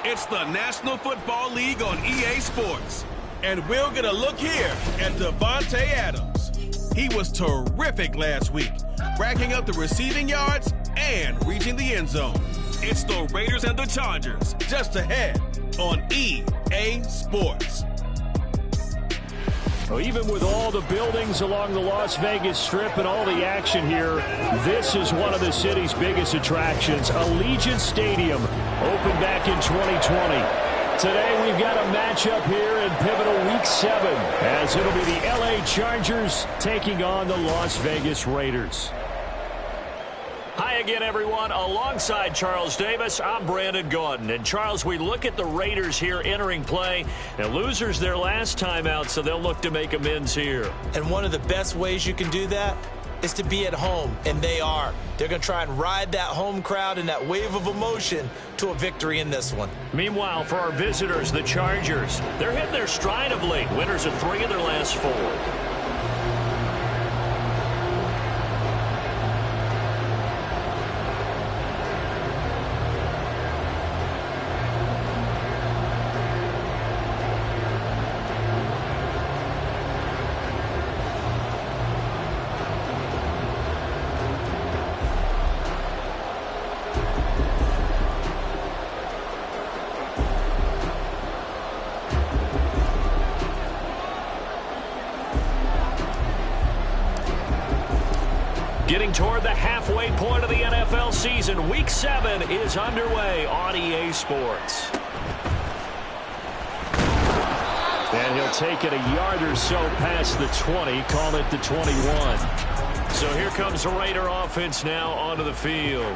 It's the National Football League on EA Sports. And we'll get a look here at Davante Adams. He was terrific last week, racking up the receiving yards and reaching the end zone. It's the Raiders and the Chargers, just ahead on EA Sports. Well, even with all the buildings along the Las Vegas Strip and all the action here, this is one of the city's biggest attractions. Allegiant Stadium opened back in 2020. Today we've got a matchup here in pivotal Week 7 as it'll be the LA Chargers taking on the Las Vegas Raiders. Hi again, everyone. Alongside Charles Davis, I'm Brandon Gordon. And, Charles, we look at the Raiders here entering play. And losers their last time out, so they'll look to make amends here. And one of the best ways you can do that is to be at home, and they are. They're going to try and ride that home crowd and that wave of emotion to a victory in this one. Meanwhile, for our visitors, the Chargers, they're hitting their stride of late. Winners of 3 of their last 4. Getting toward the halfway point of the NFL season, Week 7 is underway on EA Sports. And he'll take it a yard or so past the 20, call it the 21. So here comes the Raider offense now onto the field.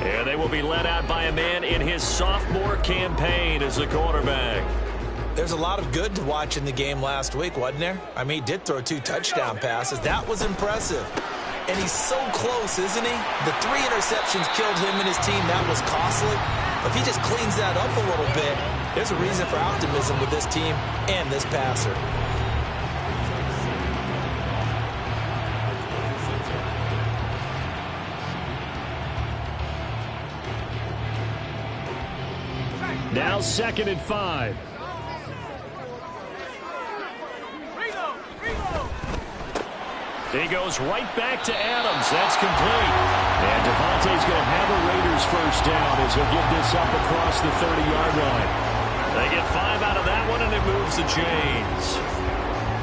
And they will be led out by a man in his sophomore campaign as the quarterback. There's a lot of good to watch in the game last week, wasn't there? I mean, he did throw 2 touchdown passes. That was impressive. And he's so close, isn't he? The 3 interceptions killed him and his team. That was costly. If he just cleans that up a little bit, there's a reason for optimism with this team and this passer. Now 2nd and 5. He goes right back to Adams. That's complete. And Davante's going to have a Raiders first down as he'll get this up across the 30-yard line. They get 5 out of that one, and it moves the chains.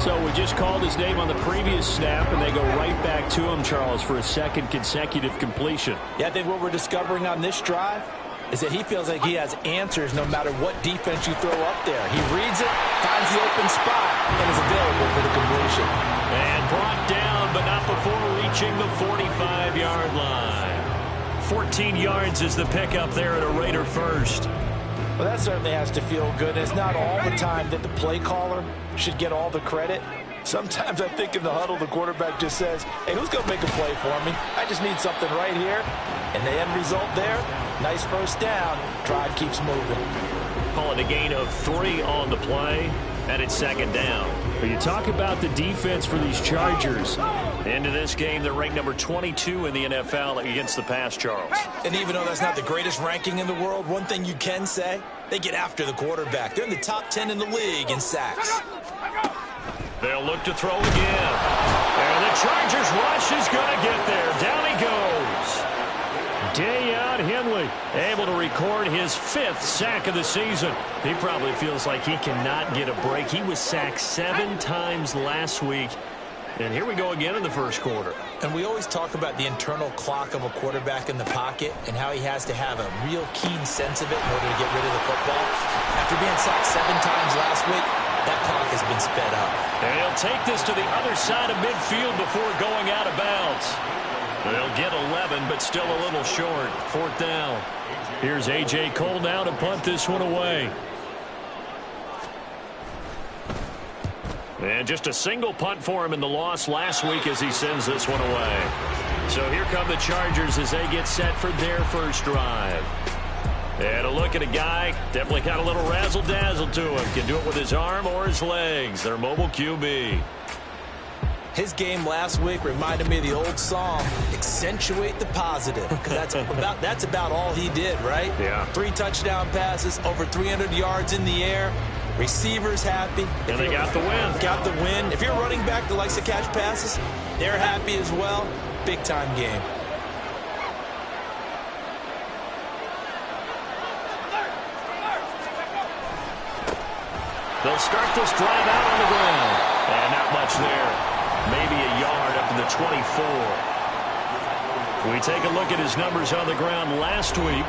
So we just called his name on the previous snap, and they go right back to him, Charles, for a 2nd consecutive completion. Yeah, I think what we're discovering on this drive is that he feels like he has answers no matter what defense you throw up there. He reads it, finds the open spot, and is available for the completion. And brought down, but not before reaching the 45-yard line. 14 yards is the pickup there at a Raider first. Well, that certainly has to feel good. It's not all the time that the play caller should get all the credit. Sometimes I think in the huddle, the quarterback just says, hey, who's going to make a play for me? I just need something right here. And the end result there, nice first down. Drive keeps moving. Calling a gain of 3 on the play, and it's 2nd down. But you talk about the defense for these Chargers. Into this game, they're ranked number 22 in the NFL against the pass, Charles. And even though that's not the greatest ranking in the world, one thing you can say, they get after the quarterback. They're in the top 10 in the league in sacks. They'll look to throw again. And the Chargers rush is going to get there. Down he goes. Deion Henley able to record his 5th sack of the season. He probably feels like he cannot get a break. He was sacked 7 times last week. And here we go again in the first quarter. And we always talk about the internal clock of a quarterback in the pocket and how he has to have a real keen sense of it in order to get rid of the football. After being sacked 7 times last week, that clock has been sped up. And he'll take this to the other side of midfield before going out of bounds. They'll get 11, but still a little short. 4th down. Here's A.J. Cole now to punt this one away. And just a single punt for him in the loss last week as he sends this one away. So here come the Chargers as they get set for their first drive. And a look at a guy, definitely got a little razzle-dazzle to him. Can do it with his arm or his legs. Their mobile QB. His game last week reminded me of the old song, accentuate the positive, because that's about all he did, right? Yeah. 3 touchdown passes, over 300 yards in the air, receivers happy. And they got the win. Got the win. If you're running back that likes to catch passes, they're happy as well. Big-time game. They'll start this drive out on the ground. And not much there. Maybe a yard up to the 24. We take a look at his numbers on the ground last week.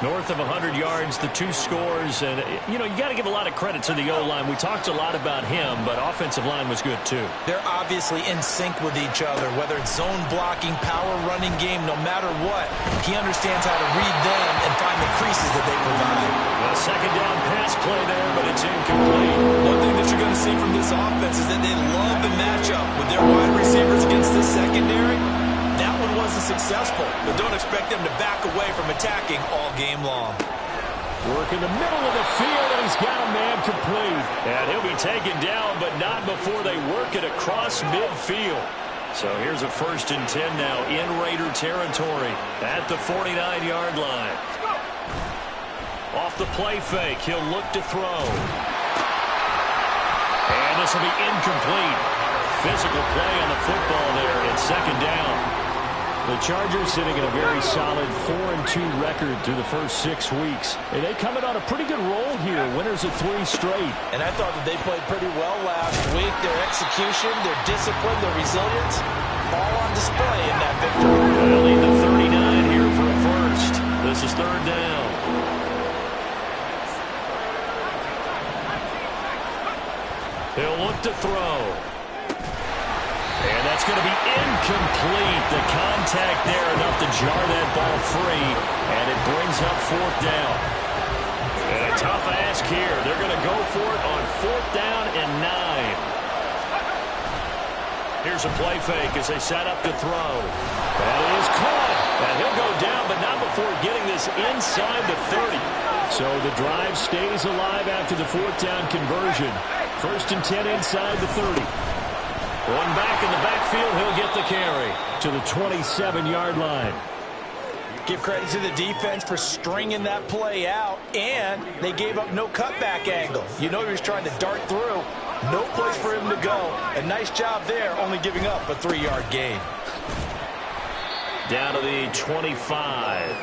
North of 100 yards, the 2 scores. And, you got to give a lot of credit to the O-line. We talked a lot about him, but offensive line was good, too. They're obviously in sync with each other, whether it's zone blocking, power running game, no matter what. He understands how to read them and find the creases that they provide. A second down pass play there, but it's incomplete. One thing that you're going to see from this offense is that they love the matchup with their wide receivers against the secondary. That one wasn't successful, but don't expect them to back away from attacking all game long. Work in the middle of the field, and he's got a man complete. And he'll be taken down, but not before they work it across midfield. So here's a 1st and 10 now in Raider territory at the 49-yard line. Off the play fake, he'll look to throw. And this will be incomplete. Physical play on the football there. It's 2nd down. The Chargers sitting in a very solid 4-2 record through the first 6 weeks. And they come in on a pretty good roll here. Winners of 3 straight. And I thought that they played pretty well last week. Their execution, their discipline, their resilience, all on display in that victory. They'll need the 39 here for a first. This is 3rd down. He'll look to throw. And that's going to be incomplete. The contact there enough to jar that ball free. And it brings up 4th down. And a tough ask here. They're going to go for it on 4th down and 9. Here's a play fake as they set up to throw. That is caught. And he'll go down, but not before getting this inside the 30. So the drive stays alive after the 4th down conversion. 1st and 10 inside the 30. One back in the backfield, he'll get the carry to the 27-yard line. Give credit to the defense for stringing that play out, and they gave up no cutback angle. You know he was trying to dart through. No place for him to go. A nice job there, only giving up a 3-yard gain. Down to the 25.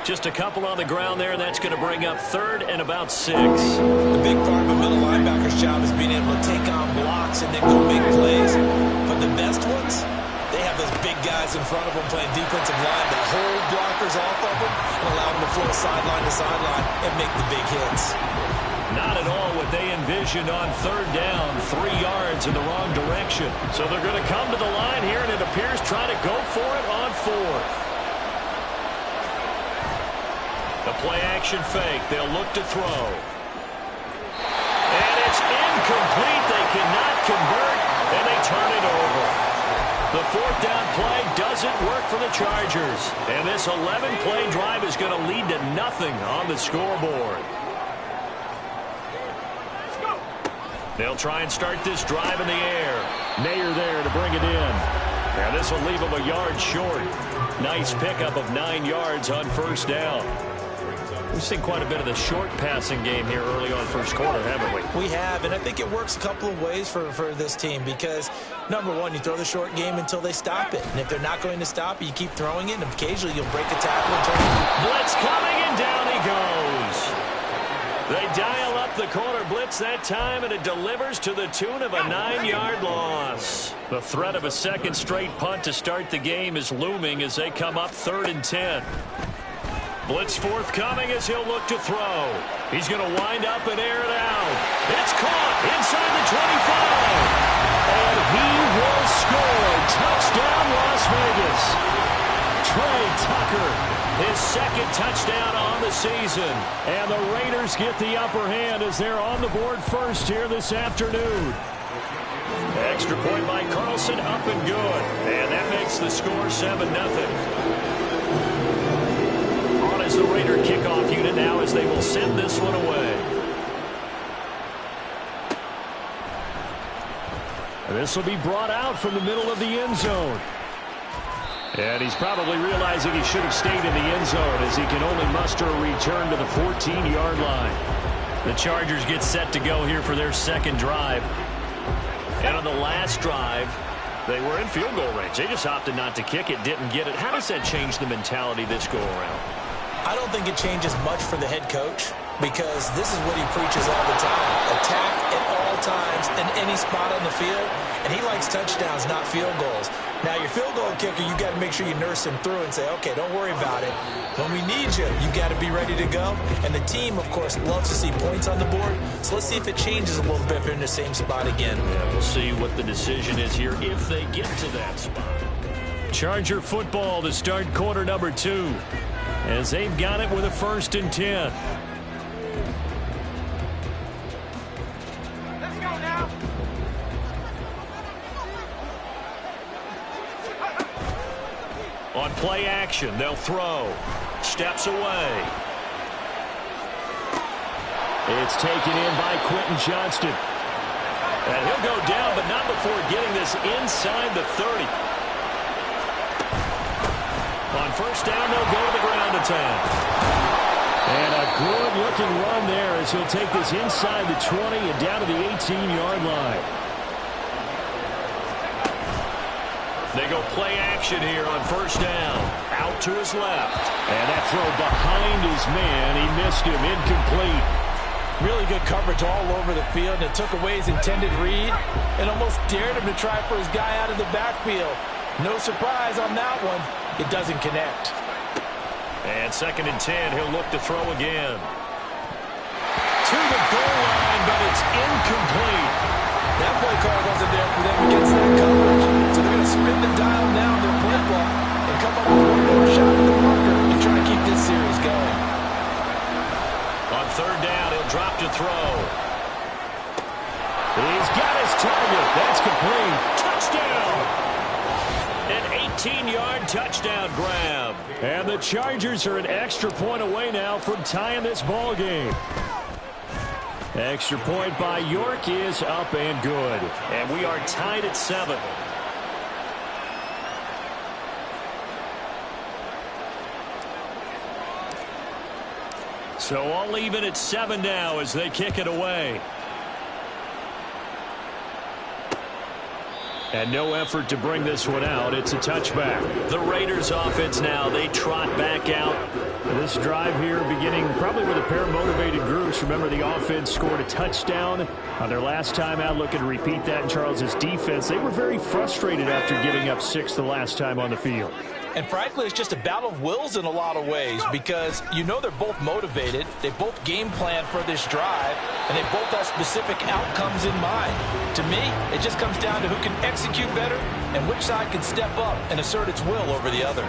Just a couple on the ground there, and that's going to bring up 3rd and about 6. The big part of a middle linebacker's job is being able to take on blocks and then go big plays. But the best ones, they have those big guys in front of them playing defensive line that hold blockers off of them and allow them to flow sideline to sideline and make the big hits. Not at all what they envisioned on 3rd down, 3 yards in the wrong direction. So they're going to come to the line here, and it appears trying to go for it on 4th. The play-action fake. They'll look to throw. And it's incomplete. They cannot convert, and they turn it over. The 4th down play doesn't work for the Chargers. And this 11-play drive is going to lead to nothing on the scoreboard. They'll try and start this drive in the air. Mayer there to bring it in. And this will leave them a yard short. Nice pickup of 9 yards on 1st down. We've seen quite a bit of the short passing game here early on 1st quarter, haven't we? We have, and I think it works a couple of ways for this team because, number one, you throw the short game until they stop it. And if they're not going to stop it, you keep throwing it, and occasionally you'll break a tackle and turn it. Blitz coming, and down he goes. They dial up the corner blitz that time, and it delivers to the tune of a 9-yard loss. The threat of a 2nd straight punt to start the game is looming as they come up 3rd and 10. Blitz forthcoming as he'll look to throw. He's going to wind up and air it out. It's caught inside the 25. And he will score. Touchdown, Las Vegas. Trey Tucker, his 2nd touchdown on the season. And the Raiders get the upper hand as they're on the board first here this afternoon. Extra point by Carlson, up and good. And that makes the score 7-0. As the Raider kickoff unit now as they will send this one away. This will be brought out from the middle of the end zone. And he's probably realizing he should have stayed in the end zone as he can only muster a return to the 14-yard line. The Chargers get set to go here for their second drive. And on the last drive, they were in field goal range. They just opted not to kick it, didn't get it. How does that change the mentality this go-around? I don't think it changes much for the head coach because this is what he preaches all the time. Attack at all times in any spot on the field, and he likes touchdowns, not field goals. Now, your field goal kicker, you got to make sure you nurse him through and say, okay, don't worry about it. When we need you, you got to be ready to go. And the team, of course, loves to see points on the board. So let's see if it changes a little bit if they're in the same spot again. Yeah, we'll see what the decision is here if they get to that spot. Charger football to start quarter number 2 as they've got it with a 1st and 10. On play action, they'll throw. Steps away. It's taken in by Quentin Johnston. And he'll go down, but not before getting this inside the 30. On 1st down, they'll go to the ground attack. And a good-looking run there as he'll take this inside the 20 and down to the 18-yard line. They go play action here on 1st down. Out to his left. And that throw behind his man. He missed him. Incomplete. Really good coverage all over the field, and it took away his intended read and almost dared him to try for his guy out of the backfield. No surprise on that one. It doesn't connect. And 2nd and 10, he'll look to throw again. To the goal line, but it's incomplete. That play call wasn't there for them against that coverage. So they're going to spin the dial now in their play block and come up with one more shot at the marker and try to keep this series going. On 3rd down, he'll drop to throw. He's got his target. That's complete. Touchdown! An 18-yard touchdown grab. And the Chargers are an extra point away now from tying this ball game. Extra point by York is up and good. And we are tied at 7. So all even at 7 now as they kick it away. And no effort to bring this one out. It's a touchback. The Raiders offense now, they trot back out. This drive here beginning probably with a pair of motivated groups. Remember, the offense scored a touchdown on their last time out. Looking to repeat that in Charles's defense. They were very frustrated after giving up 6 the last time on the field. And frankly, it's just a battle of wills in a lot of ways because you know they're both motivated. They both game plan for this drive, and they both have specific outcomes in mind. To me, it just comes down to who can execute better and which side can step up and assert its will over the other.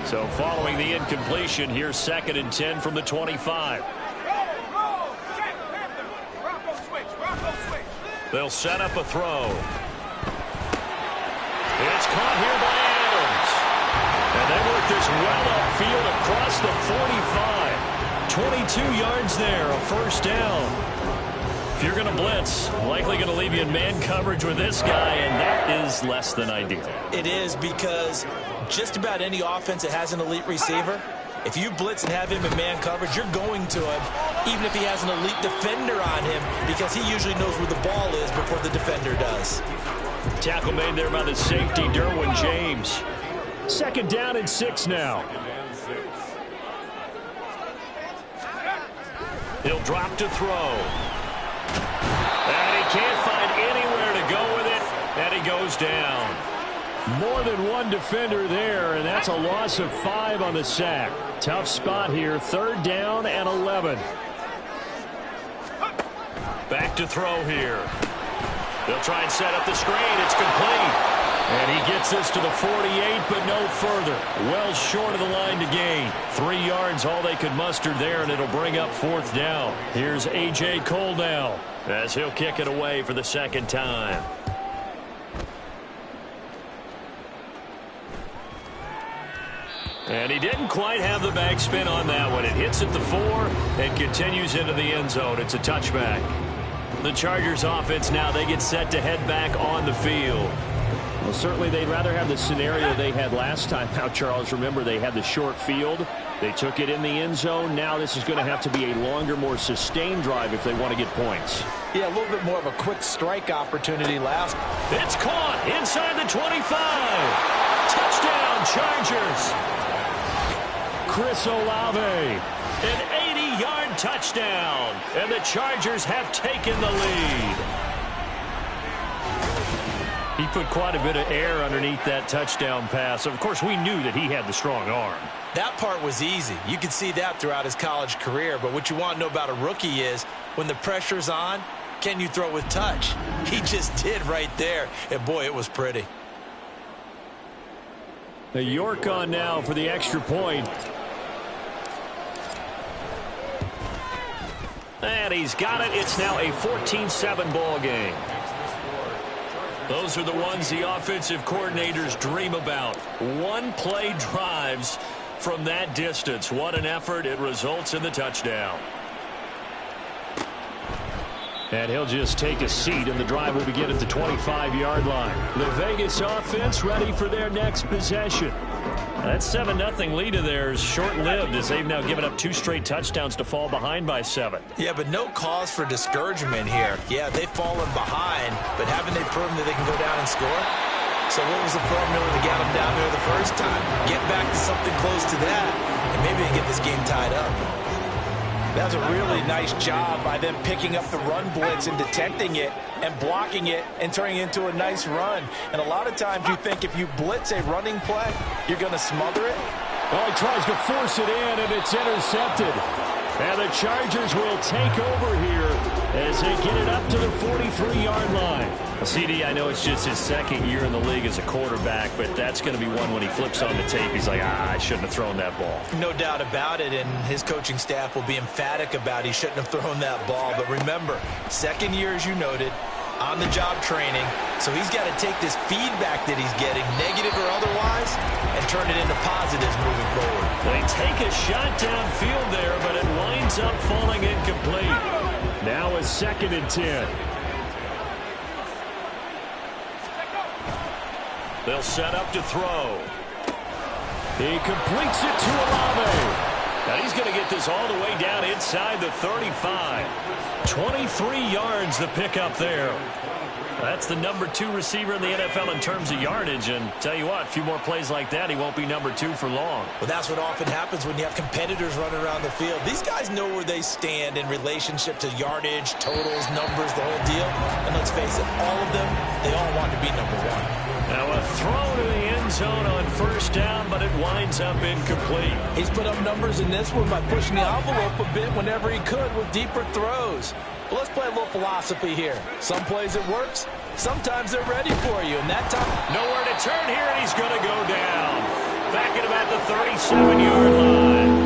So following the incompletion, here's 2nd and 10 from the 25. They'll set up a throw. It's caught here by Adams. And they work this well upfield across the 45. 22 yards there, a 1st down. If you're going to blitz, likely going to leave you in man coverage with this guy, and that is less than ideal. It is because just about any offense that has an elite receiver, if you blitz and have him in man coverage, you're going to him, even if he has an elite defender on him, because he usually knows where the ball is before the defender does. Tackle made there by the safety, Derwin James. 2nd down and 6 now. He'll drop to throw. And he can't find anywhere to go with it, and he goes down. More than one defender there, and that's a loss of 5 on the sack. Tough spot here, 3rd down and 11. Back to throw here. They'll try and set up the screen. It's complete. And he gets this to the 48, but no further. Well short of the line to gain. 3 yards, all they could muster there, and it'll bring up 4th down. Here's A.J. Cole now as he'll kick it away for the 2nd time. And he didn't quite have the backspin on that one. It hits at the 4 and continues into the end zone. It's a touchback. The Chargers offense now, they get set to head back on the field. Well, certainly they'd rather have the scenario they had last time. Now, Charles, remember they had the short field. They took it in the end zone. Now this is going to have to be a longer, more sustained drive if they want to get points. Yeah, a little bit more of a quick strike opportunity last. It's caught inside the 25. Touchdown, Chargers. Chris Olave. An 80-yard touchdown. And the Chargers have taken the lead. He put quite a bit of air underneath that touchdown pass. Of course, we knew that he had the strong arm. That part was easy. You could see that throughout his college career. But what you want to know about a rookie is when the pressure's on, can you throw with touch? He just did right there. And, boy, it was pretty. The York on now for the extra point. And he's got it. It's now a 14-7 ball game. Those are the ones the offensive coordinators dream about. One-play drives from that distance. What an effort. It results in the touchdown. And he'll just take a seat, and the drive will begin at the 25-yard line. The Vegas offense ready for their next possession. That 7-0 lead of theirs short-lived as they've now given up 2 straight touchdowns to fall behind by 7. Yeah, but no cause for discouragement here. Yeah, they've fallen behind, but haven't they proven that they can go down and score? So what was the formula to get them down there the first time? Get back to something close to that, and maybe they get this game tied up. That was a really nice job by them picking up the run blitz and detecting it and blocking it and turning it into a nice run. And a lot of times you think if you blitz a running play, you're going to smother it. Well, he tries to force it in, and it's intercepted. And the Chargers will take over here as they get it up to the 43-yard line. Well, CD, I know it's just his second year in the league as a quarterback, but that's going to be one when he flips on the tape. He's like, I shouldn't have thrown that ball. No doubt about it, and his coaching staff will be emphatic about he shouldn't have thrown that ball. But remember, second year, as you noted, on-the-job training, so he's got to take this feedback that he's getting, negative or otherwise, and turn it into positives moving forward. They take a shot downfield there, but it winds up falling incomplete. Now a 2nd and 10. They'll set up to throw. He completes it to Olave. And he's going to get this all the way down inside the 35. 23 yards the pickup there. That's the number 2 receiver in the NFL in terms of yardage. And tell you what, a few more plays like that, he won't be number 2 for long. Well, that's what often happens when you have competitors running around the field. These guys know where they stand in relationship to yardage, totals, numbers, the whole deal. And let's face it, all of them, they all want to be number 1. Now a throw to the end zone on first down, but it winds up incomplete. He's put up numbers in this one by pushing the envelope a bit whenever he could with deeper throws. But let's play a little philosophy here. Some plays it works, sometimes they're ready for you, and that time... Nowhere to turn here, and he's going to go down. Back at about the 37-yard line.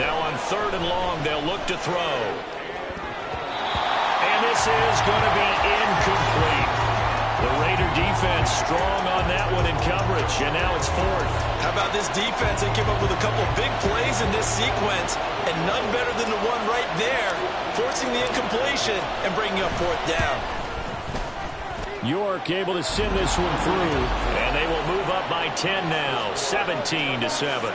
Now on 3rd and long, they'll look to throw. And this is going to be incomplete. The Raider defense strong on that one in coverage, and now it's 4th. How about this defense? They came up with a couple of big plays in this sequence, and none better than the one right there, forcing the incompletion and bringing up 4th down. York able to send this one through. And they will move up by 10 now, 17-7.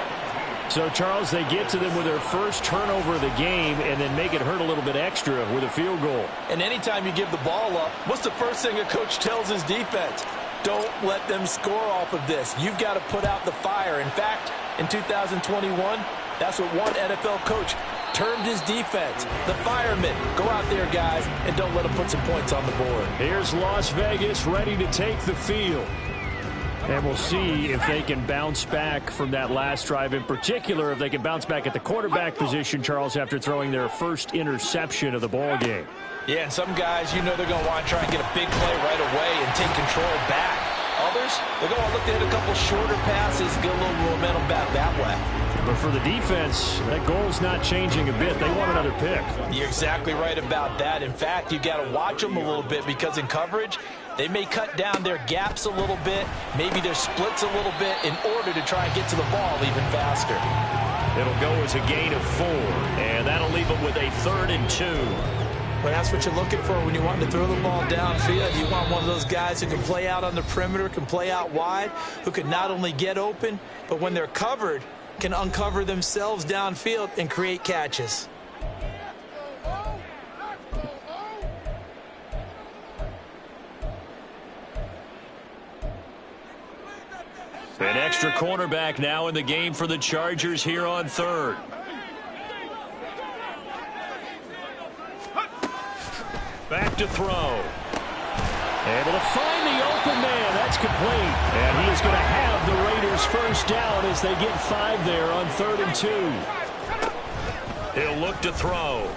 So, Charles, they get to them with their first turnover of the game and then make it hurt a little bit extra with a field goal. And anytime you give the ball up, what's the first thing a coach tells his defense? Don't let them score off of this. You've got to put out the fire. In fact, in 2021, that's what one NFL coach termed his defense. The firemen. Go out there, guys, and don't let them put some points on the board. Here's Las Vegas ready to take the field. And we'll see if they can bounce back from that last drive. In particular, if they can bounce back at the quarterback position, Charles, after throwing their first interception of the ball game. Yeah, and some guys, you know they're going to want to try and get a big play right away and take control back. Others, they're going to look to hit a couple shorter passes, get a little momentum back that way. But for the defense, that goal's not changing a bit. They want another pick. You're exactly right about that. In fact, you got to watch them a little bit because in coverage, they may cut down their gaps a little bit, maybe their splits a little bit in order to try and get to the ball even faster. It'll go as a gain of 4, and that'll leave them with a 3rd and 2. Well, that's what you're looking for when you want to throw the ball downfield. You want one of those guys who can play out on the perimeter, can play out wide, who can not only get open, but when they're covered, can uncover themselves downfield and create catches. An extra cornerback now in the game for the Chargers here on 3rd. Back to throw. Able to find the open man. That's complete. And he is going to have the Raiders first down as they get 5 there on 3rd and 2. He'll look to throw.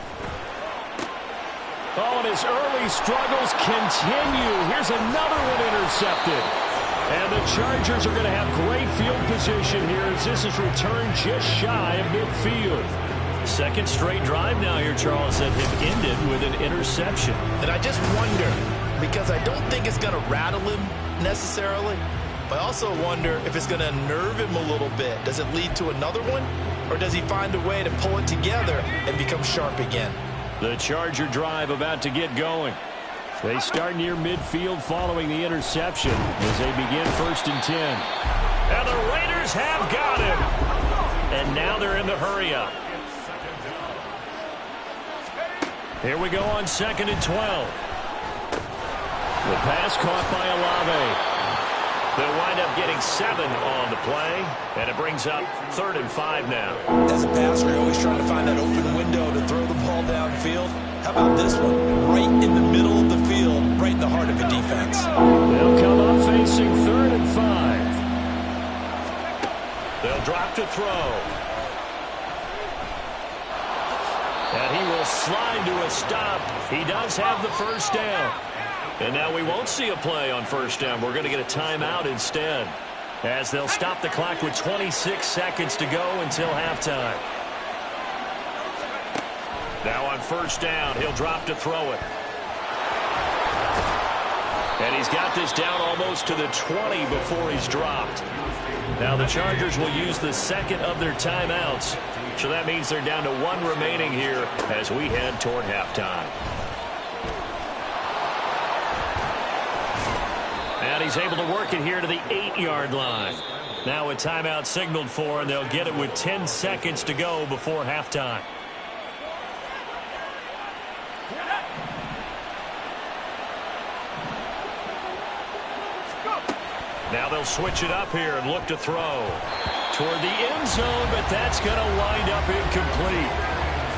Oh, and his early struggles continue. Here's another one intercepted. And the Chargers are going to have great field position here as this is returned just shy of midfield. Second straight drive now here, Charles, that have ended with an interception. And I just wonder, because I don't think it's going to rattle him necessarily, but I also wonder if it's going to unnerve him a little bit. Does it lead to another one? Or does he find a way to pull it together and become sharp again? The Charger drive about to get going. They start near midfield following the interception as they begin 1st and 10. And the Raiders have got him. And now they're in the hurry-up. Here we go on 2nd and 12. The pass caught by Olave. They'll wind up getting 7 on the play, and it brings up 3rd and 5 now. As a passer, you're always trying to find that open window to throw the ball downfield. How about this one? Right in the middle of the field, right in the heart of the defense. They'll come up facing 3rd and 5. They'll drop to throw. And he will slide to a stop. He does have the first down. And now we won't see a play on first down. We're going to get a timeout instead, as they'll stop the clock with 26 seconds to go until halftime. Now on first down, he'll drop to throw it. And he's got this down almost to the 20 before he's dropped. Now the Chargers will use the second of their timeouts. So that means they're down to 1 remaining here as we head toward halftime. And he's able to work it here to the 8-yard line. Now a timeout signaled for, and they'll get it with 10 seconds to go before halftime. Now they'll switch it up here and look to throw toward the end zone, but that's going to wind up incomplete.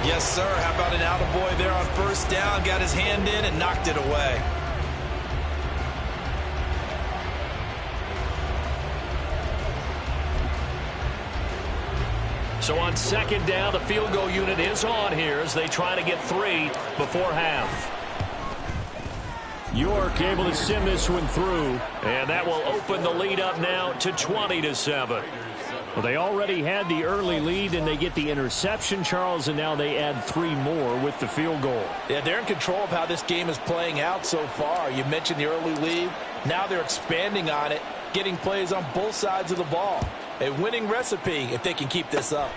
Yes, sir. How about an attaboy there on first down? Got his hand in and knocked it away. So on second down, the field goal unit is on here as they try to get 3 before half. York able to send this one through. And that will open the lead up now to 20-7. Well, they already had the early lead, and they get the interception, Charles, and now they add 3 more with the field goal. Yeah, they're in control of how this game is playing out so far. You mentioned the early lead. Now they're expanding on it, getting plays on both sides of the ball. A winning recipe if they can keep this up.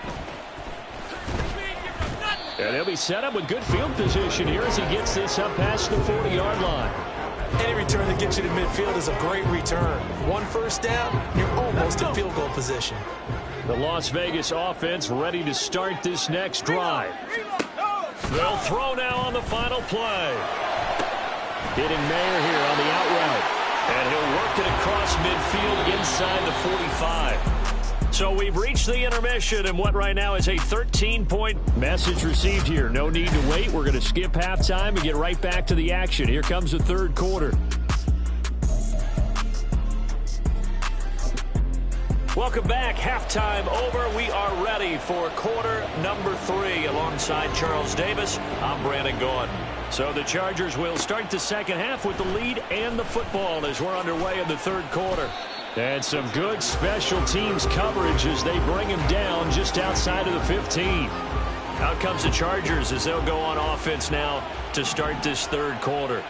And he'll be set up with good field position here as he gets this up past the 40-yard line. Any return that gets you to midfield is a great return. 1 first down, you're almost in field goal position. The Las Vegas offense ready to start this next drive. They'll throw now on the final play. Hitting Mayer here on the out route. And he'll work it across midfield inside the 45. So we've reached the intermission and what right now is a 13-point message received here. No need to wait. We're going to skip halftime and get right back to the action. Here comes the third quarter. Welcome back. Halftime over. We are ready for quarter number 3 alongside Charles Davis. I'm Brandon Gordon. So the Chargers will start the second half with the lead and the football as we're underway in the third quarter. And some good special teams coverage as they bring him down just outside of the 15. Out comes the Chargers as they'll go on offense now to start this third quarter.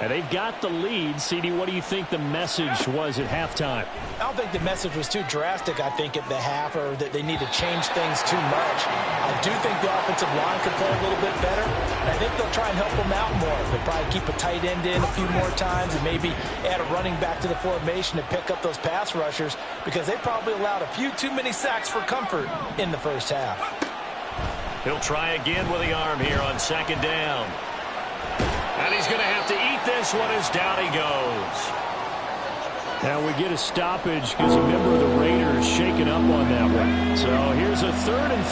And they've got the lead. CD, what do you think the message was at halftime? I don't think the message was too drastic, I think, at the half, or that they need to change things too much. I do think the offensive line could play a little bit better. And I think they'll try and help them out more. They'll probably keep a tight end in a few more times and maybe add a running back to the formation to pick up those pass rushers, because they probably allowed a few too many sacks for comfort in the first half. He'll try again with the arm here on second down. And he's going to have to eat this one as down he goes. Now we get a stoppage because a member of the Raiders shaken up on that one. So here's a 3rd and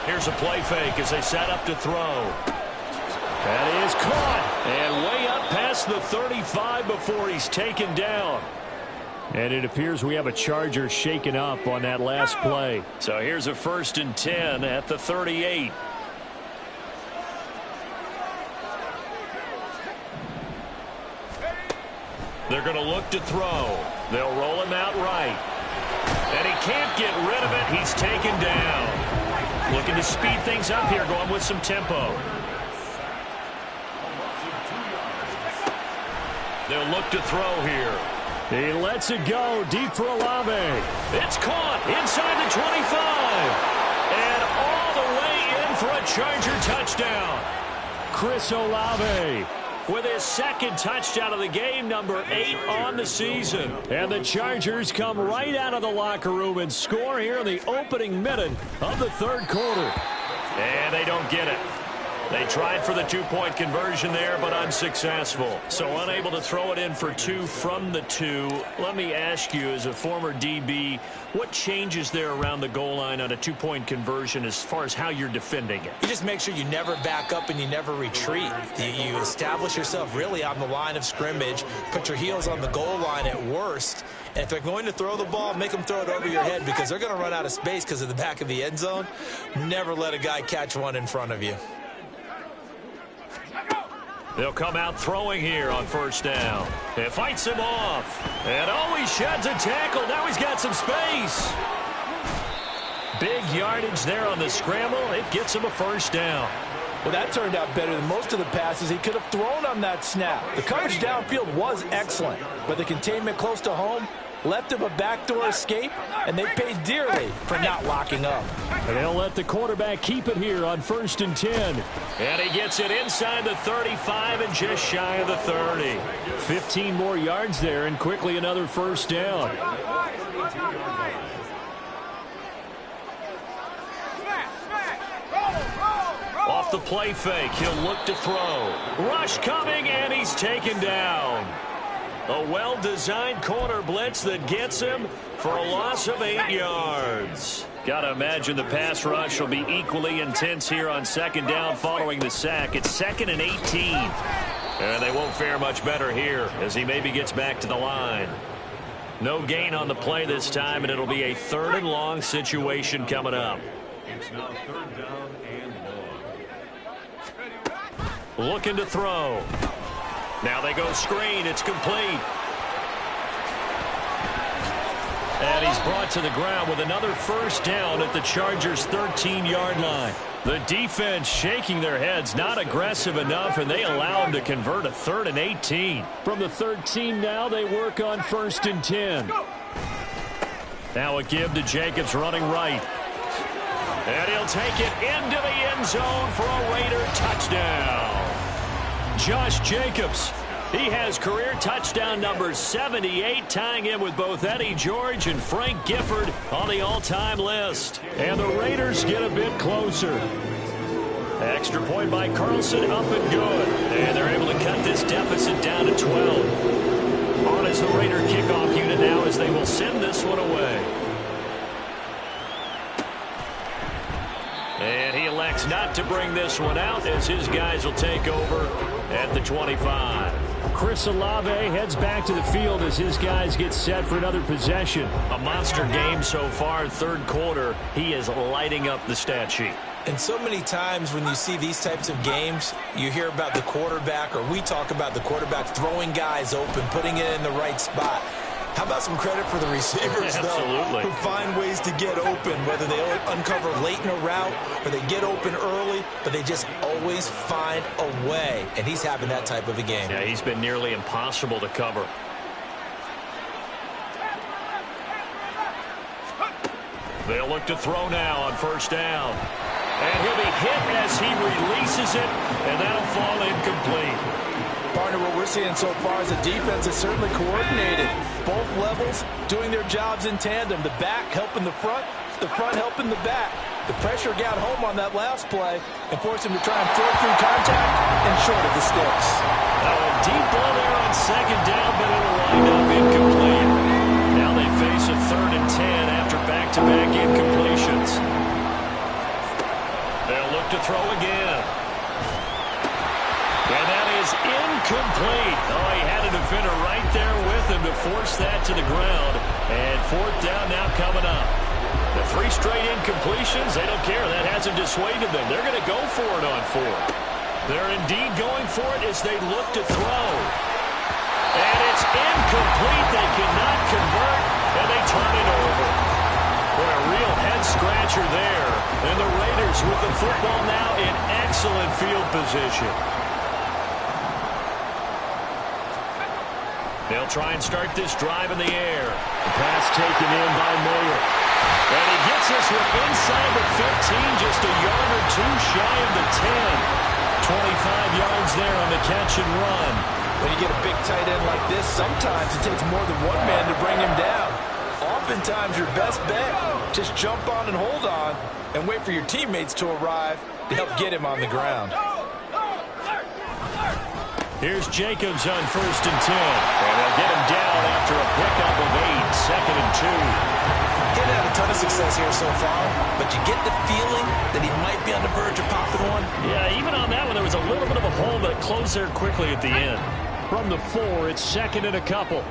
14. Here's a play fake as they set up to throw. That is caught. And way up past the 35 before he's taken down. And it appears we have a Charger shaken up on that last play. So here's a 1st and 10 at the 38. They're going to look to throw. They'll roll him out right. And he can't get rid of it. He's taken down. Looking to speed things up here, going with some tempo. They'll look to throw here. He lets it go deep for Olave. It's caught inside the 25. And all the way in for a Charger touchdown. Chris Olave with his 2nd touchdown of the game, number 8 on the season. And the Chargers come right out of the locker room and score here in the opening minute of the 3rd quarter. And they don't get it. They tried for the 2-point conversion there, but unsuccessful. So unable to throw it in for 2 from the 2. Let me ask you, as a former DB, what changes there around the goal line on a 2-point conversion as far as how you're defending it? You just make sure you never back up and you never retreat. You establish yourself really on the line of scrimmage, put your heels on the goal line at worst, and if they're going to throw the ball, make them throw it over your head, because they're going to run out of space because of the back of the end zone. Never let a guy catch one in front of you. They'll come out throwing here on 1st down. It fights him off. And he sheds a tackle. Now he's got some space. Big yardage there on the scramble. It gets him a 1st down. Well, that turned out better than most of the passes he could have thrown on that snap. The coverage downfield was excellent, but the containment close to home left him a backdoor escape, and they paid dearly for not locking up. And they'll let the quarterback keep it here on 1st and 10. And he gets it inside the 35 and just shy of the 30. 15 more yards there, and quickly another 1st down. Off the play fake, he'll look to throw. Rush coming, and he's taken down. A well-designed corner blitz that gets him for a loss of 8 yards. Got to imagine the pass rush will be equally intense here on 2nd down following the sack. It's 2nd and 18. And they won't fare much better here as he maybe gets back to the line. No gain on the play this time, and it'll be a 3rd and long situation coming up. It's now 3rd down and 1. Looking to throw. Now they go screen. It's complete. And he's brought to the ground with another 1st down at the Chargers' 13-yard line. The defense shaking their heads, not aggressive enough, and they allow him to convert a 3rd and 18. From the 13 now, they work on 1st and 10. Now a give to Jacobs running right. And he'll take it into the end zone for a Raider touchdown. Josh Jacobs, he has career touchdown number 78, tying him with both Eddie George and Frank Gifford on the all-time list. And the Raiders get a bit closer. Extra point by Carlson, up and good. And they're able to cut this deficit down to 12. On as the Raider kickoff unit now as they will send this one away. And he elects not to bring this one out as his guys will take over at the 25. Chris Olave heads back to the field as his guys get set for another possession. A monster game so far, 3rd quarter. He is lighting up the stat sheet. And so many times when you see these types of games, you hear about the quarterback, or we talk about the quarterback throwing guys open, putting it in the right spot. How about some credit for the receivers, Absolutely. though, who find ways to get open, whether they uncover late in a route or they get open early, but they just always find a way. And he's having that type of a game. Yeah, he's been nearly impossible to cover. They'll look to throw now on first down. And he'll be hit as he releases it, and that'll fall incomplete. Partner, what we're seeing so far is the defense is certainly coordinated. Both levels doing their jobs in tandem. The back helping the front helping the back. The pressure got home on that last play and forced him to try and throw through contact and short of the sticks. Now a deep ball there on second down, but it'll wind up incomplete. Now they face a 3rd and 10 after back-to-back incompletions. They'll look to throw again. And that is incomplete. Oh, he had a defender right there with him to force that to the ground. And 4th down now coming up. The 3 straight incompletions, they don't care. That hasn't dissuaded them. They're going to go for it on 4th. They're indeed going for it as they look to throw. And it's incomplete. They cannot convert, and they turn it over. What a real head-scratcher there. And the Raiders with the football now in excellent field position. They'll try and start this drive in the air. The pass taken in by Mayer. And he gets this one inside the 15, just a yard or 2 shy of the 10. 25 yards there on the catch and run. When you get a big tight end like this, sometimes it takes more than one man to bring him down. Oftentimes your best bet, just jump on and hold on and wait for your teammates to arrive to help get him on the ground. Here's Jacobs on 1st and 10. And they'll get him down after a pickup of 8, 2nd and 2. Didn't have a ton of success here so far, but you get the feeling that he might be on the verge of popping one. Yeah, even on that one, there was a little bit of a hole, but it closed there quickly at the end. From the 4, it's 2nd and a couple.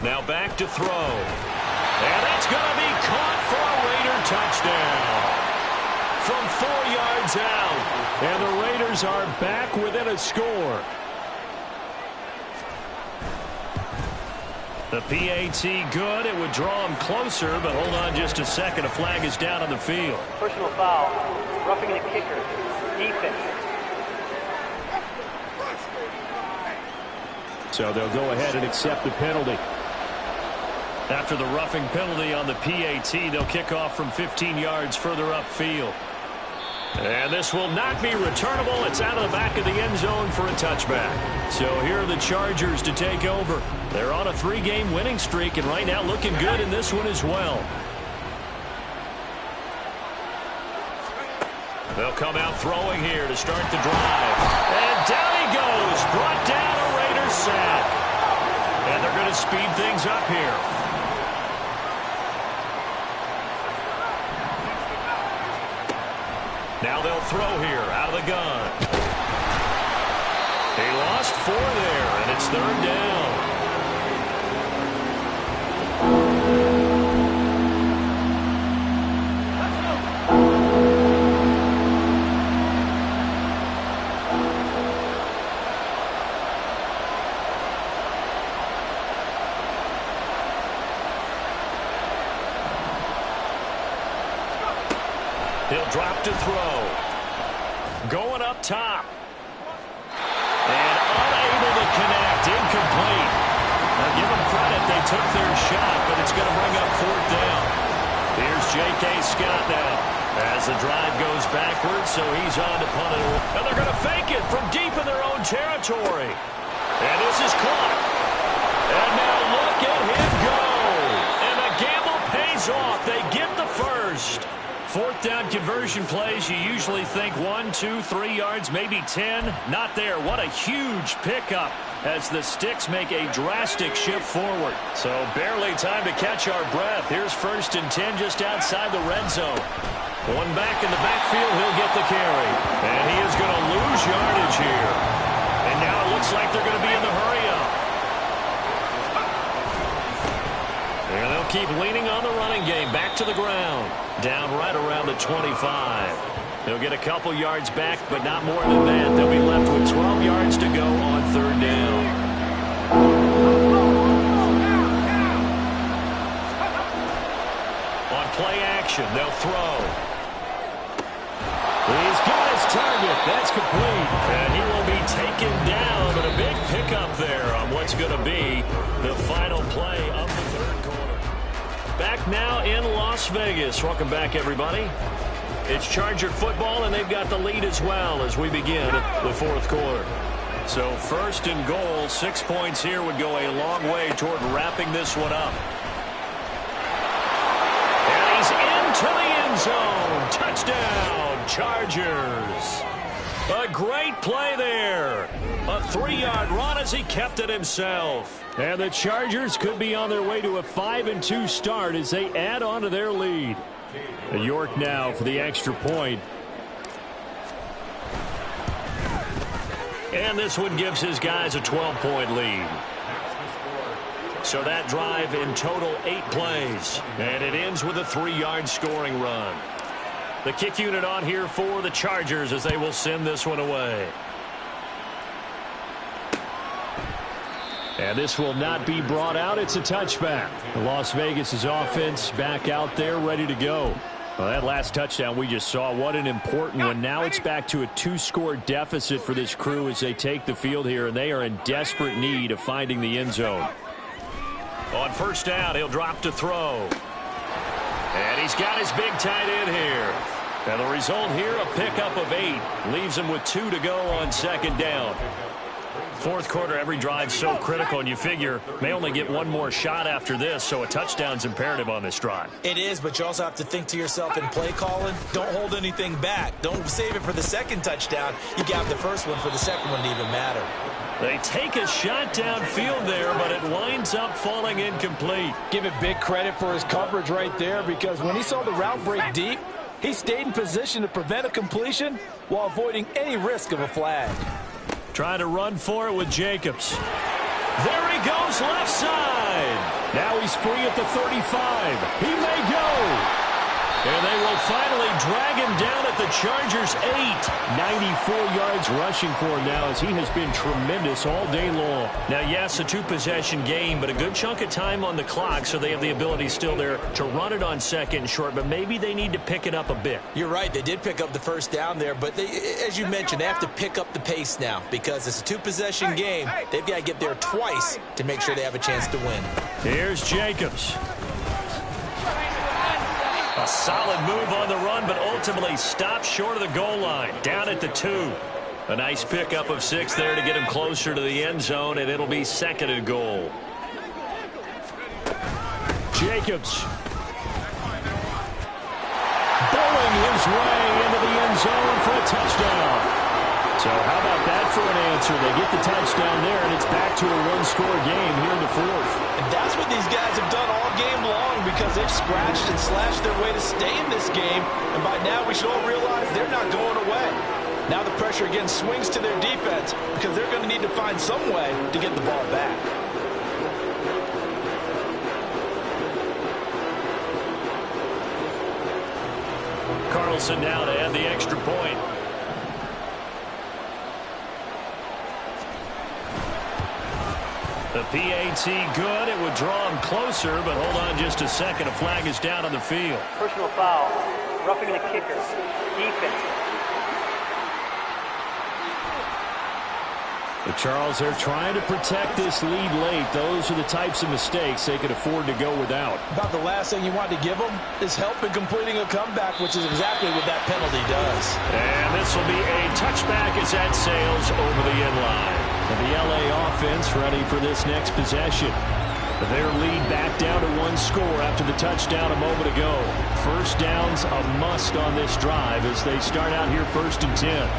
Now back to throw. And that's going to be caught for a Raider touchdown. From 4 yards out. And the Raiders are back within a score. The PAT good. It would draw him closer, but hold on just a second. A flag is down on the field. Personal foul. Roughing the kicker. Defense. So they'll go ahead and accept the penalty. After the roughing penalty on the PAT, they'll kick off from 15 yards further upfield. And this will not be returnable. It's out of the back of the end zone for a touchback. So here are the Chargers to take over. They're on a 3-game winning streak, and right now looking good in this one as well. They'll come out throwing here to start the drive. And down he goes. Brought down a Raiders sack. And they're going to speed things up here. Now they'll throw here out of the gun. He lost 4 there, and it's 3rd down. He'll drop to throw. Going up top. And unable to connect. Incomplete. Now give them credit. They took their shot, but it's going to bring up 4th down. Here's J.K. Scott now. As the drive goes backwards, so he's on to punt it. And they're going to fake it from deep in their own territory. And this is caught. And now look at him go. And the gamble pays off. They get the first. 4th down conversion plays, you usually think 1, 2, 3 yards, maybe 10. Not there. What a huge pickup as the Sticks make a drastic shift forward. So barely time to catch our breath. Here's 1st and 10 just outside the red zone. One back in the backfield, he'll get the carry. And he is going to lose yardage here. And now it looks like they're going to be in the hurry-up. And they'll keep leaning on the running game. Back to the ground. Down right around the 25. They'll get a couple yards back, but not more than that. They'll be left with 12 yards to go on third down. On play action, they'll throw. He's got his target. That's complete. And he will be taken down, but a big pickup there on what's going to be the final play of the third quarter. Back now in Las Vegas. Welcome back, everybody. It's Charger football, and they've got the lead as well as we begin the fourth quarter. So first and goal, 6 points here would go a long way toward wrapping this one up. And he's into the end zone. Touchdown, Chargers. A great play there. A 3-yard run as he kept it himself. And the Chargers could be on their way to a 5-2 start as they add on to their lead. York now for the extra point. And this one gives his guys a 12-point lead. So that drive in total 8 plays. And it ends with a 3-yard scoring run. The kick unit on here for the Chargers as they will send this one away. And this will not be brought out. It's a touchback. The Las Vegas' offense back out there ready to go. Well, that last touchdown we just saw, what an important one. Now it's back to a 2-score deficit for this crew as they take the field here, and they are in desperate need of finding the end zone. On first down, he'll drop to throw. And he's got his big tight end here. And the result here, a pickup of 8. Leaves him with 2 to go on second down. Fourth quarter, every drive so critical, and you figure may only get one more shot after this, so a touchdown's imperative on this drive. It is, but you also have to think to yourself in play calling, don't hold anything back. Don't save it for the second touchdown. You got the first one for the second one to even matter. They take a shot downfield there, but it winds up falling incomplete. Give it big credit for his coverage right there, because when he saw the route break deep, he stayed in position to prevent a completion while avoiding any risk of a flag. Trying to run for it with Jacobs. There he goes, left side. Now he's free at the 35. He may go. And they will finally drag him down at the Chargers' 8. 94 yards rushing for him now as he has been tremendous all day long. Now, yes, a 2-possession game, but a good chunk of time on the clock, so they have the ability still there to run it on second and short, but maybe they need to pick it up a bit. You're right. They did pick up the first down there, but they, as you mentioned, they have to pick up the pace now because it's a 2-possession game. They've got to get there twice to make sure they have a chance to win. Here's Jacobs. A solid move on the run, but ultimately stopped short of the goal line. Down at the 2. A nice pickup of 6 there to get him closer to the end zone, and it'll be second and goal. Jacobs. Bowling his way into the end zone for a touchdown. So how about that for an answer? They get the touchdown there, and it's back to a 1-score game here in the fourth. And that's what these guys have done all game long because they've scratched and slashed their way to stay in this game. And by now we should all realize they're not going away. Now the pressure again swings to their defense because they're going to need to find some way to get the ball back. Carlson now to add the extra point. The PAT good. It would draw him closer, but hold on just a second. A flag is down on the field. Personal foul. Roughing the kicker. Defense. Charles, they're trying to protect this lead late. Those are the types of mistakes they could afford to go without. About the last thing you want to give them is help in completing a comeback, which is exactly what that penalty does. And this will be a touchback as that sails over the end line. And the LA offense ready for this next possession. Their lead back down to 1 score after the touchdown a moment ago. First down's a must on this drive as they start out here 1st and 10.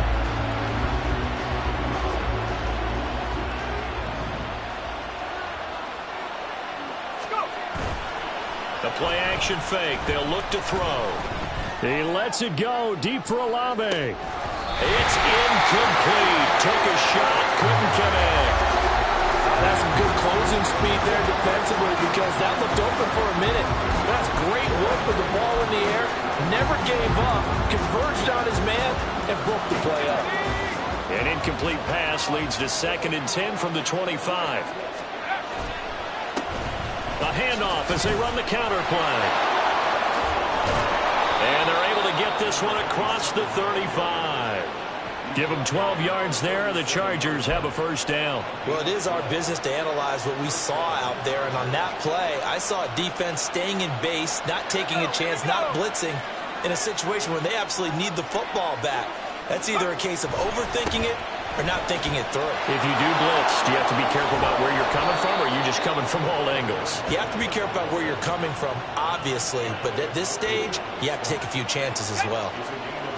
The play-action fake. They'll look to throw. He lets it go deep for Olave. It's incomplete. Took a shot, couldn't connect. That's some good closing speed there defensively because that looked open for a minute. That's great work with the ball in the air. Never gave up. Converged on his man and broke the play up. An incomplete pass leads to 2nd and 10 from the 25. A handoff as they run the counter play. And they're able to get this one across the 35. Give them 12 yards there. The Chargers have a first down. Well, it is our business to analyze what we saw out there. And on that play, I saw a defense staying in base, not taking a chance, not blitzing in a situation where they absolutely need the football back. That's either a case of overthinking it or not thinking it through. If you do blitz, do you have to be careful about where you're coming from, or are you just coming from all angles? You have to be careful about where you're coming from, obviously. But at this stage, you have to take a few chances as well.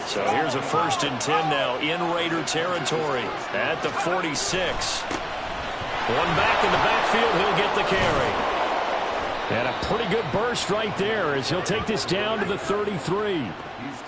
So here's a 1st and 10 now in Raider territory at the 46. One back in the backfield. He'll get the carry. And a pretty good burst right there as he'll take this down to the 33.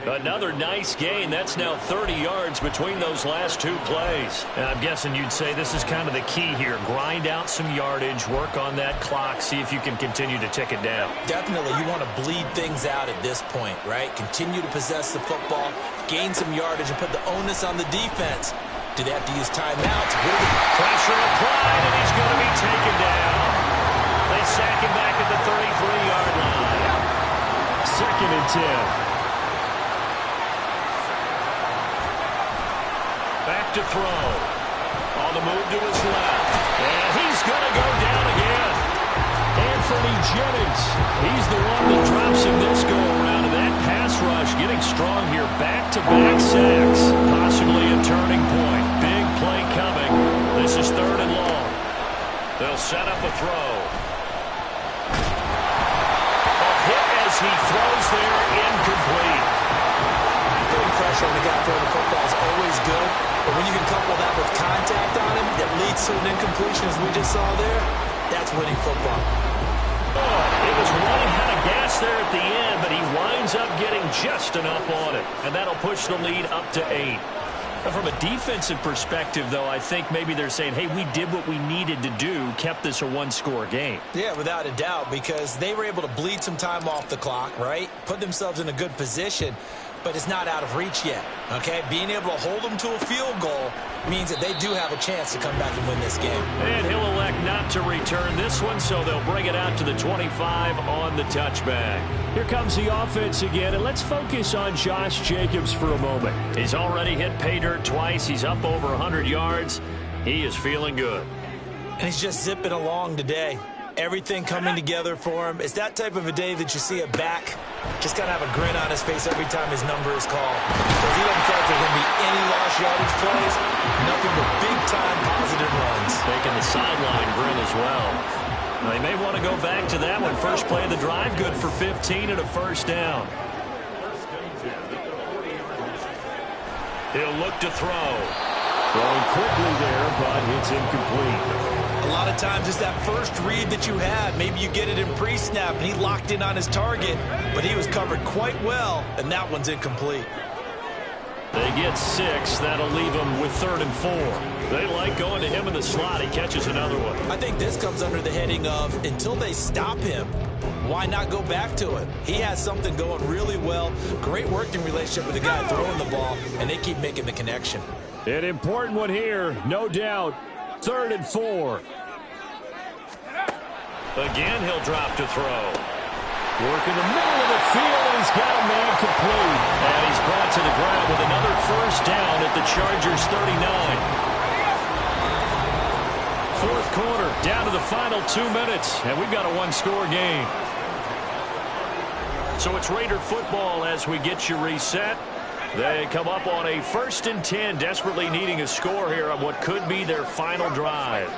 Another nice gain. That's now 30 yards between those last 2 plays. And I'm guessing you'd say this is kind of the key here. Grind out some yardage, work on that clock, see if you can continue to tick it down. Definitely, you want to bleed things out at this point, right? Continue to possess the football, gain some yardage, and put the onus on the defense. Do they have to use timeouts? Pressure applied, and he's going to be taken down. They sack him back at the 33-yard line. 2nd and 10. Back to throw. On the move to his left. And he's going to go down again. Anthony Jennings. He's the one that drops him this go-around. And that pass rush getting strong here. Back-to-back sacks. Possibly a turning point. Big play coming. This is 3rd and long. They'll set up a throw. A hit as he throws there, incomplete. Putting pressure on the guy throwing the football is always good, but when you can couple that with contact on him that leads to an incompletion, as we just saw there, that's winning football. It was running out of gas there at the end, but he winds up getting just enough on it, and that'll push the lead up to 8. From a defensive perspective, though, I think maybe they're saying, hey, we did what we needed to do, kept this a one-score game. Yeah, without a doubt, because they were able to bleed some time off the clock, right? Put themselves in a good position, but it's not out of reach yet, okay? Being able to hold them to a field goal means that they do have a chance to come back and win this game. And he'll elect not to return this one, so they'll bring it out to the 25 on the touchback. Here comes the offense again, and let's focus on Josh Jacobs for a moment. He's already hit pay dirt twice. He's up over 100 yards. He is feeling good. And he's just zipping along today. Everything coming together for him. It's that type of a day that you see a back just kind of have a grin on his face every time his number is called. Because he doesn't feel like there's going to be any lost yardage plays. Nothing but big-time positive runs. Taking the sideline grin as well. They may want to go back to that one. First play of the drive, good for 15 and a first down. He'll look to throw. Throwing quickly there, but it's incomplete. A lot of times it's that first read that you had. Maybe you get it in pre-snap, and he locked in on his target, but he was covered quite well, and that one's incomplete. They get 6. That'll leave them with 3rd and 4. They like going to him in the slot. He catches another one. I think this comes under the heading of, until they stop him, why not go back to it? He has something going really well. Great working relationship with the guy throwing the ball, and they keep making the connection. An important one here, no doubt. 3rd and 4. Again, he'll drop to throw. Work in the middle of the field, and he's got a man complete. And he's brought to the ground with another first down at the Chargers' 39. 4th quarter, down to the final 2 minutes, and we've got a one-score game. So it's Raider football as we get you reset. They come up on a 1st and 10, desperately needing a score here on what could be their final drive.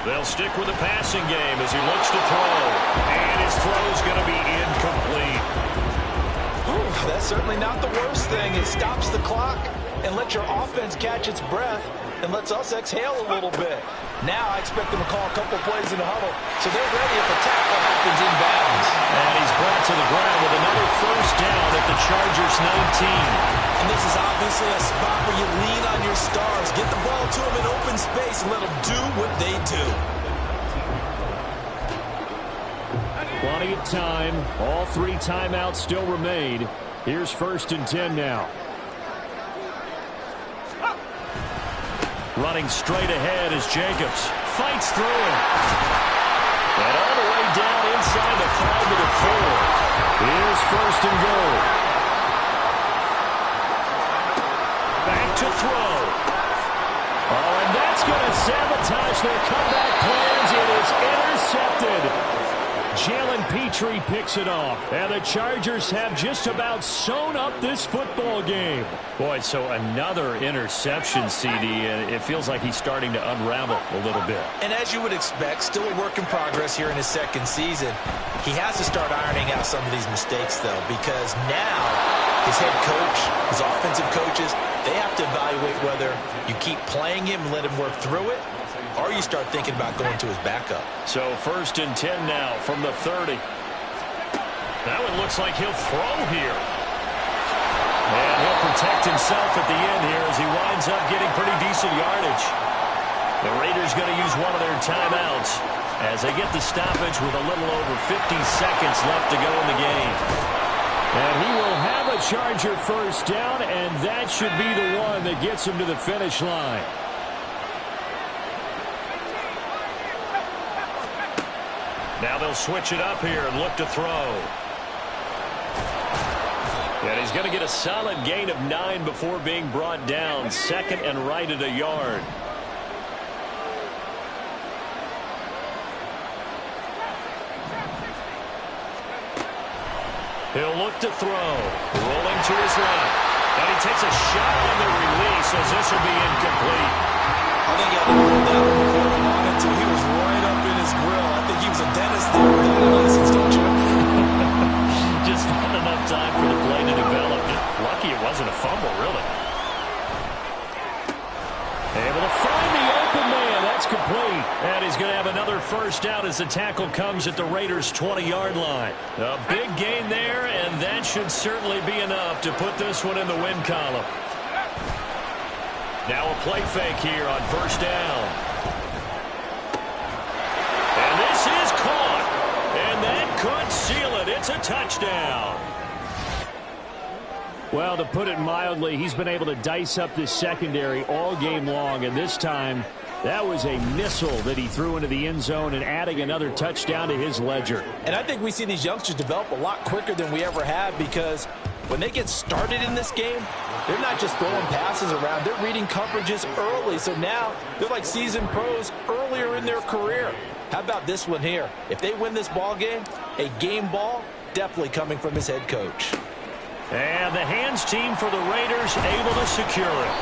They'll stick with the passing game as he looks to throw. And his throw's going to be incomplete. Ooh, that's certainly not the worst thing. It stops the clock and lets your offense catch its breath and lets us exhale a little bit. Now I expect them to call a couple plays in the huddle, so they're ready if a tackle happens in bounds. And he's brought to the ground with another first down at the Chargers' 19. And this is obviously a spot where you lean on your stars. Get the ball to them in open space and let them do what they do. Plenty of time. All 3 timeouts still remain. Here's 1st and 10 now. Running straight ahead is Jacobs. Fights through it. And all the way down inside the 5 to the 4. Here's 1st and goal. Back to throw. Oh, and that's going to sabotage their comeback plans. It is intercepted. Jalen Petrie picks it off. And the Chargers have just about sewn up this football game. Boy, so another interception, CD, and it feels like he's starting to unravel a little bit. And as you would expect, still a work in progress here in his 2nd season. He has to start ironing out some of these mistakes, though, because now his head coach, his offensive coaches, they have to evaluate whether you keep playing him and let him work through it, or you start thinking about going to his backup. So 1st and 10 now from the 30. That one looks like he'll throw here. And he'll protect himself at the end here as he winds up getting pretty decent yardage. The Raiders going to use one of their timeouts as they get the stoppage with a little over 50 seconds left to go in the game. And he will have a Charger 1st down, and that should be the one that gets him to the finish line. Now they'll switch it up here and look to throw. And he's going to get a solid gain of 9 before being brought down. 2nd and right at a yard. He'll look to throw. Rolling to his left. And he takes a shot on the release as this will be incomplete. I think he had to hold that one before he wanted to. He was right up in his grill. I think he was a dentist there without a license, don't you? Just not enough time for the play to develop. Lucky it wasn't a fumble, really. Able to find the open man. That's complete. And he's going to have another 1st down as the tackle comes at the Raiders' 20-yard line. A big gain there, and that should certainly be enough to put this one in the win column. Now a play fake here on 1st down. And this is caught. And that could seal it. It's a touchdown. Well, to put it mildly, he's been able to dice up this secondary all game long. And this time, that was a missile that he threw into the end zone and adding another touchdown to his ledger. And I think we see these youngsters develop a lot quicker than we ever have, because when they get started in this game, they're not just throwing passes around. They're reading coverages early. So now they're like seasoned pros earlier in their career. How about this one here? If they win this ball game, a game ball definitely coming from his head coach. And the hands team for the Raiders able to secure it.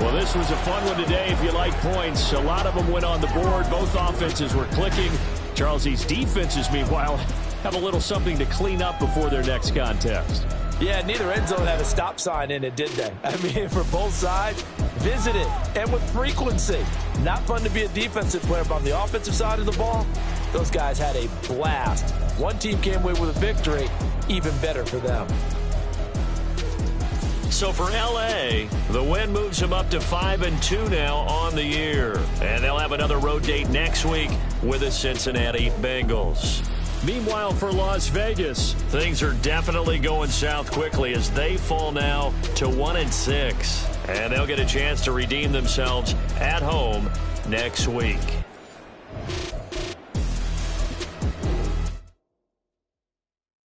Well, this was a fun one today if you like points. A lot of them went on the board. Both offenses were clicking. Charles's defenses, meanwhile, have a little something to clean up before their next contest. Yeah, neither end zone had a stop sign in it, did they? I mean, for both sides, visit it, and with frequency. Not fun to be a defensive player, but on the offensive side of the ball, those guys had a blast. One team came away with a victory, even better for them. So for L.A., the win moves them up to 5-2 now on the year. And they'll have another road date next week with the Cincinnati Bengals. Meanwhile, for Las Vegas, things are definitely going south quickly as they fall now to 1-6. And they'll get a chance to redeem themselves at home next week.